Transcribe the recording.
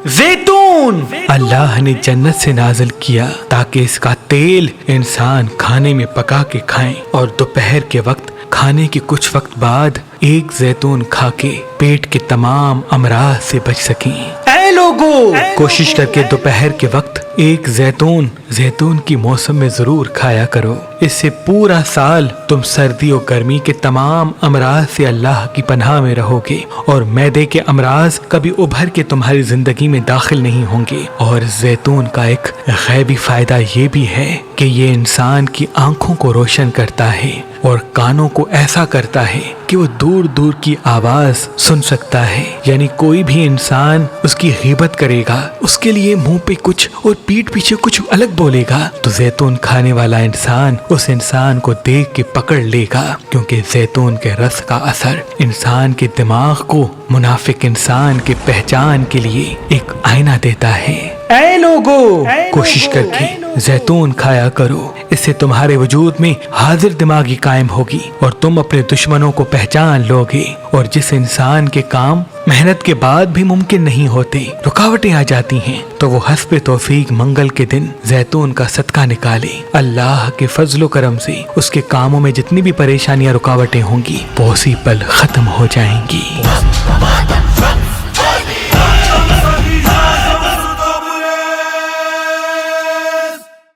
زیتون اللہ نے جنت سے نازل کیا تاکہ اس کا تیل انسان کھانے میں پکا کے کھائیں اور دوپہر کے وقت کھانے کے کچھ وقت بعد ایک زیتون کھا کے پیٹ کے تمام امراض سے بچ سکیں۔ اے لوگو، کوشش کر کے دوپہر کے وقت ایک زیتون کی موسم میں ضرور کھایا کرو۔ اس سے پورا سال تم سردی اور گرمی کے تمام امراض سے اللہ کی پناہ میں رہو گے اور معدے کے امراض کبھی ابھر کے تمہاری زندگی میں داخل نہیں ہوں گے۔ اور زیتون کا ایک غیبی فائدہ یہ بھی ہے کہ یہ انسان کی آنکھوں کو روشن کرتا ہے اور کانوں کو ایسا کرتا ہے کہ وہ دور دور کی آواز سن سکتا ہے، یعنی کوئی بھی انسان اس کی غیبت کرے گا، اس کے لیے منہ پہ کچھ اور پیٹھ پیچھے کچھ الگ بولے گا تو زیتون کھانے والا انسان اس انسان کو دیکھ کے پکڑ لے گا، کیونکہ زیتون کے رس کا اثر انسان کے دماغ کو منافق انسان کے پہچان کے لیے ایک آئینہ دیتا ہے۔ اے لوگو، کوشش کر کے زیتون کھایا کرو، اس سے تمہارے وجود میں حاضر دماغی قائم ہوگی اور تم اپنے دشمنوں کو پہچان لو گے۔ اور جس انسان کے کام محنت کے بعد بھی ممکن نہیں ہوتے، رکاوٹیں آ جاتی ہیں، تو وہ حسب توفیق منگل کے دن زیتون کا صدقہ نکالے۔ اللہ کے فضل و کرم سے اس کے کاموں میں جتنی بھی پریشانیاں رکاوٹیں ہوں گی وہ اسی پل ختم ہو جائیں گی۔